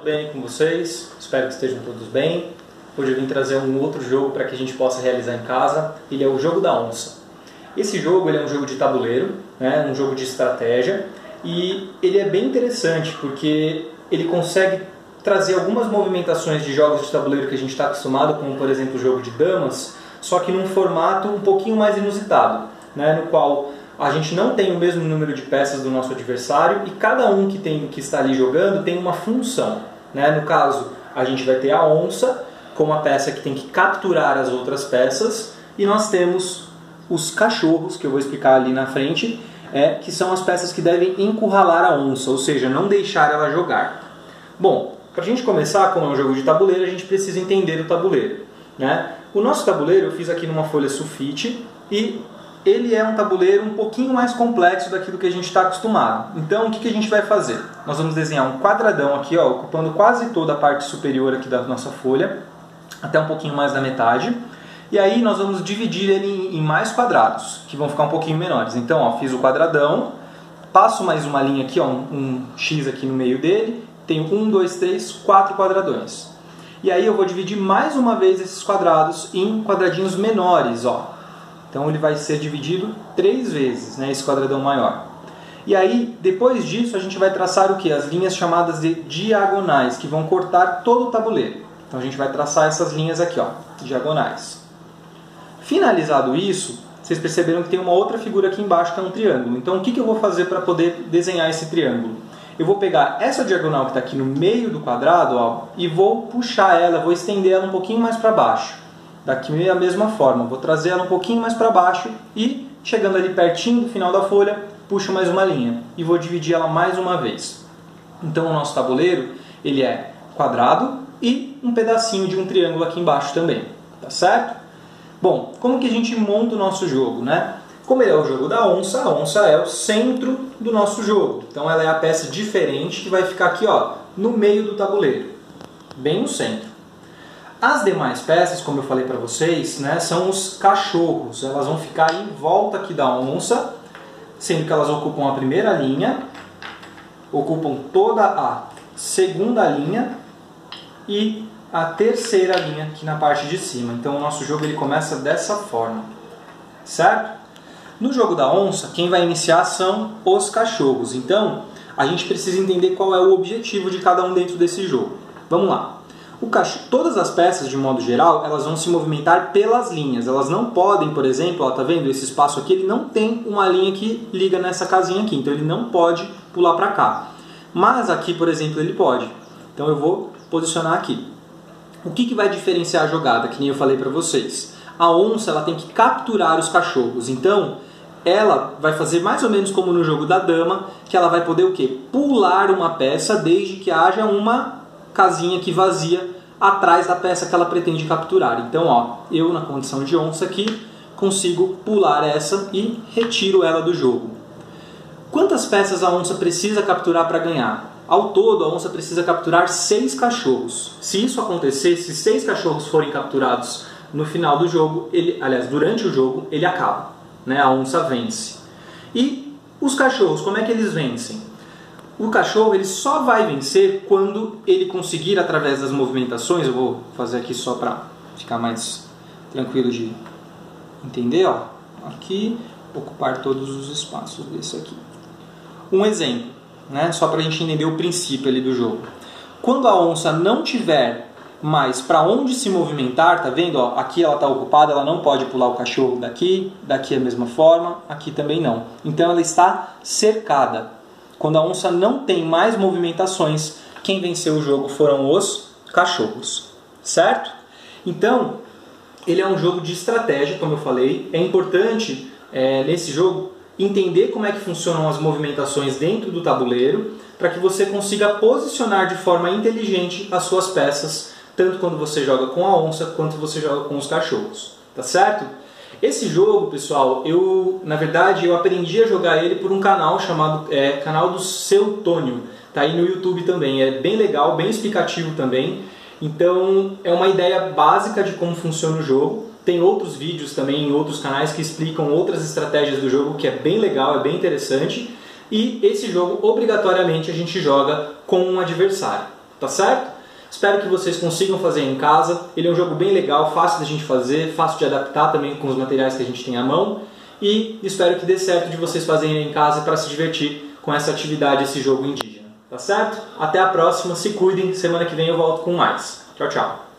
Tudo bem com vocês? Espero que estejam todos bem. Hoje eu vim trazer um outro jogo para que a gente possa realizar em casa. Ele é o Jogo da Onça. Esse jogo ele é um jogo de tabuleiro, né? Um jogo de estratégia, e ele é bem interessante porque ele consegue trazer algumas movimentações de jogos de tabuleiro que a gente está acostumado, como por exemplo o jogo de damas, só que num formato um pouquinho mais inusitado, né? No qual a gente não tem o mesmo número de peças do nosso adversário e cada um que está ali jogando tem uma função, né? No caso, a gente vai ter a onça como a peça que tem que capturar as outras peças, e nós temos os cachorros, que eu vou explicar ali na frente, que são as peças que devem encurralar a onça, ou seja, não deixar ela jogar. Bom, para a gente começar, como é um jogo de tabuleiro, a gente precisa entender o tabuleiro, né? O nosso tabuleiro eu fiz aqui numa folha sulfite e ele é um tabuleiro um pouquinho mais complexo daquilo que a gente está acostumado. Então, o que a gente vai fazer? Nós vamos desenhar um quadradão aqui, ó, ocupando quase toda a parte superior aqui da nossa folha, até um pouquinho mais da metade. E aí nós vamos dividir ele em mais quadrados, que vão ficar um pouquinho menores. Então, ó, fiz o quadradão, passo mais uma linha aqui, ó, um X aqui no meio dele, tenho 1, 2, 3, 4 quadradões. E aí eu vou dividir mais uma vez esses quadrados em quadradinhos menores, ó. Então ele vai ser dividido 3 vezes, né, esse quadradão maior. E aí, depois disso, a gente vai traçar o quê? As linhas chamadas de diagonais, que vão cortar todo o tabuleiro. Então a gente vai traçar essas linhas aqui, ó, diagonais. Finalizado isso, vocês perceberam que tem uma outra figura aqui embaixo, que é um triângulo. Então o que eu vou fazer para poder desenhar esse triângulo? Eu vou pegar essa diagonal que está aqui no meio do quadrado, ó, e vou puxar ela, vou estender ela um pouquinho mais para baixo. Daqui a mesma forma, vou trazer ela um pouquinho mais para baixo e, chegando ali pertinho do final da folha, puxo mais uma linha e vou dividir ela mais uma vez. Então o nosso tabuleiro ele é quadrado e um pedacinho de um triângulo aqui embaixo também, tá certo? Bom, como que a gente monta o nosso jogo, né? Como ele é o jogo da onça, a onça é o centro do nosso jogo. Então ela é a peça diferente que vai ficar aqui, ó, no meio do tabuleiro, bem no centro. As demais peças, como eu falei para vocês, né, são os cachorros. Elas vão ficar em volta aqui da onça, sendo que elas ocupam a primeira linha, ocupam toda a segunda linha e a terceira linha aqui na parte de cima. Então o nosso jogo ele começa dessa forma, certo? No jogo da onça, quem vai iniciar são os cachorros. Então a gente precisa entender qual é o objetivo de cada um dentro desse jogo. Vamos lá. Todas as peças, de modo geral, elas vão se movimentar pelas linhas. Elas não podem, por exemplo, ó, tá vendo esse espaço aqui? Ele não tem uma linha que liga nessa casinha aqui, então ele não pode pular para cá. Mas aqui, por exemplo, ele pode. Então eu vou posicionar aqui. O que vai diferenciar a jogada, que nem eu falei para vocês? A onça ela tem que capturar os cachorros. Então ela vai fazer mais ou menos como no jogo da dama, que ela vai poder o quê? Pular uma peça desde que haja uma casinha aqui vazia atrás da peça que ela pretende capturar. Então, ó, eu na condição de onça aqui consigo pular essa e retiro ela do jogo. Quantas peças a onça precisa capturar para ganhar? Ao todo, a onça precisa capturar 6 cachorros. Se isso acontecer, se 6 cachorros forem capturados no final do jogo, aliás, durante o jogo, ele acaba, né? A onça vence. E os cachorros, como é que eles vencem? O cachorro ele só vai vencer quando ele conseguir, através das movimentações, eu vou fazer aqui só para ficar mais tranquilo de entender, ó, aqui, ocupar todos os espaços desse aqui. Um exemplo, né, só para a gente entender o princípio ali do jogo. Quando a onça não tiver mais para onde se movimentar, tá vendo? Ó, aqui ela está ocupada, ela não pode pular o cachorro daqui a mesma forma, aqui também não. Então ela está cercada. Quando a onça não tem mais movimentações, quem venceu o jogo foram os cachorros, certo? Então, ele é um jogo de estratégia, como eu falei. É importante, nesse jogo, entender como é que funcionam as movimentações dentro do tabuleiro, para que você consiga posicionar de forma inteligente as suas peças, tanto quando você joga com a onça, quanto você joga com os cachorros, tá certo? Esse jogo, pessoal, na verdade, eu aprendi a jogar ele por um canal chamado canal do Seu Tônio. Tá aí no YouTube também. É bem legal, bem explicativo também. Então, é uma ideia básica de como funciona o jogo. Tem outros vídeos também em outros canais que explicam outras estratégias do jogo, que é bem legal, é bem interessante. E esse jogo, obrigatoriamente, a gente joga com um adversário. tá certo? Espero que vocês consigam fazer em casa. Ele é um jogo bem legal, fácil da gente fazer, fácil de adaptar também com os materiais que a gente tem à mão. E espero que dê certo de vocês fazerem em casa para se divertir com essa atividade, esse jogo indígena. Tá certo? Até a próxima, se cuidem, semana que vem eu volto com mais. Tchau, tchau!